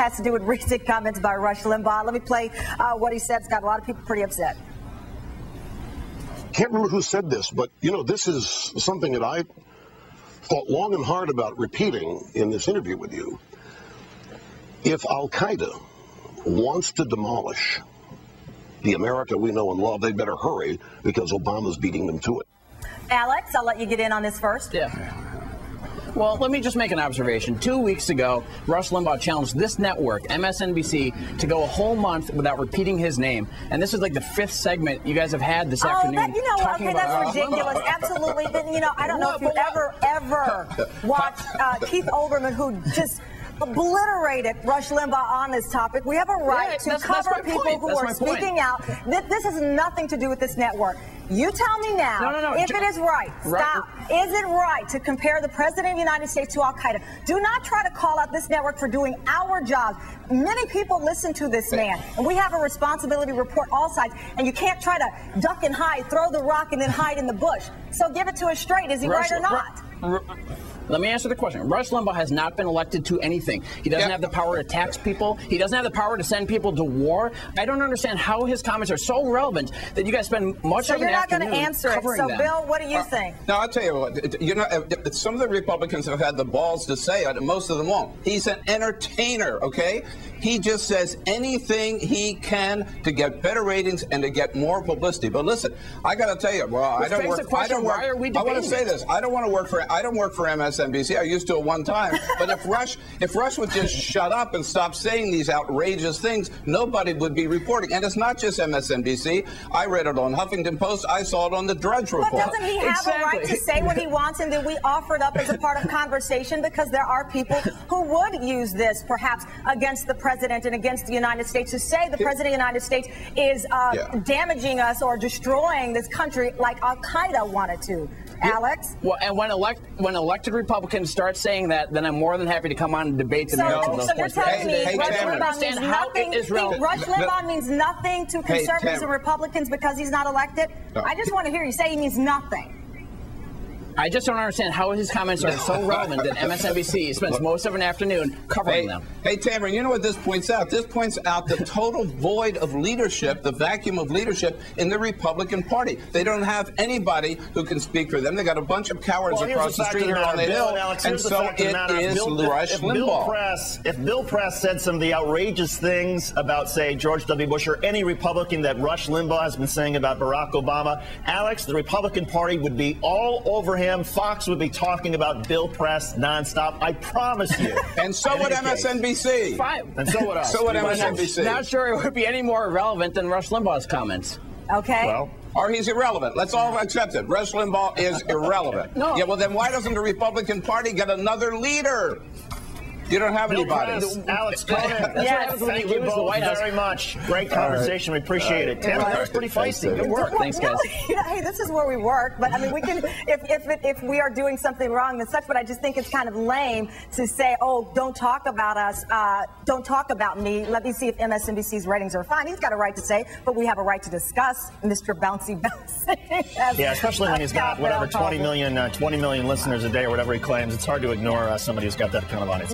has to do with recent comments by Rush Limbaugh. Let me play what he said. It's got a lot of people pretty upset. Can't remember who said this, but, you know, this is something that I thought long and hard about repeating in this interview with you. If Al-Qaeda wants to demolish the America we know and love, they better hurry, because Obama's beating them to it. Alex, I'll let you get in on this first. Yeah. Well, let me just make an observation. 2 weeks ago, Rush Limbaugh challenged this network, MSNBC, to go a whole month without repeating his name. And this is like the 5th segment you guys have had this afternoon. You know, okay, that's ridiculous. Absolutely. You know, I don't know if you ever watched Keith Olbermann, who just obliterated Rush Limbaugh on this topic. We have a right to cover people who are speaking out. This has nothing to do with this network. You tell me now if it is right. Stop. Is it right to compare the President of the United States to Al-Qaeda? Do not try to call out this network for doing our jobs. Many people listen to this man, and we have a responsibility to report all sides, and you can't try to duck and hide, throw the rock, and then hide in the bush. So give it to us straight. Is he right or not? Let me answer the question. Rush Limbaugh has not been elected to anything. He doesn't have the power to tax people. He doesn't have the power to send people to war. I don't understand how his comments are so relevant that you guys spend much of the afternoon covering them. So you're not going to answer it. So, Bill, what do you think? No, I'll tell you what. You know, some of the Republicans have had the balls to say it, and most of them won't. He's an entertainer, okay? He just says anything he can to get better ratings and to get more publicity. But listen, I got to tell you, I don't work. I want to say this. I don't work for MSNBC. I used to at one time. But if Rush would just shut up and stop saying these outrageous things, nobody would be reporting. And it's not just MSNBC. I read it on Huffington Post. I saw it on the Drudge Report. But doesn't he have a right to say what he wants, and that we offered up as a part of conversation, because there are people who would use this perhaps against the president and against the United States, to say the president of the United States is damaging us or destroying this country like Al-Qaeda wanted to. Alex? Well, and when elected Republicans start saying that, then I'm more than happy to come on and debate the merits of those points. So you're telling me Rush Limbaugh means nothing? Rush Limbaugh means nothing to conservatives and Republicans because he's not elected? I just want to hear you say he means nothing. I just don't understand how his comments are so relevant that MSNBC spends most of an afternoon covering them. Hey, Tamara, you know what this points out? This points out the total void of leadership, the vacuum of leadership in the Republican Party. They don't have anybody who can speak for them. They got a bunch of cowards across the street here on the Hill, and so it is Rush Limbaugh. If Bill Press said some of the outrageous things about, say, George W. Bush or any Republican that Rush Limbaugh has been saying about Barack Obama, Alex, the Republican Party would be all over him. Fox would be talking about Bill Press nonstop. I promise you. And so would MSNBC. Fine. And so would us. So would MSNBC. Not sure it would be any more irrelevant than Rush Limbaugh's comments. Okay. Well, or he's irrelevant. Let's all accept it. Rush Limbaugh is irrelevant. No. Yeah, well, then why doesn't the Republican Party get another leader? You don't have anybody. Alex, go ahead. Yes. Thank you both very much. Great conversation. We appreciate it. Tamara, that was pretty feisty. Good work. Thanks, guys. Hey, this is where we work. But I mean, we can, if we are doing something wrong and such. But I just think it's kind of lame to say, oh, don't talk about us. Don't talk about me. Let me see if MSNBC's ratings are fine. He's got a right to say, but we have a right to discuss Mr. Bouncy Bouncy. Yeah, especially when he's got whatever 20 million listeners a day or whatever he claims. It's hard to ignore somebody who's got that kind of audience.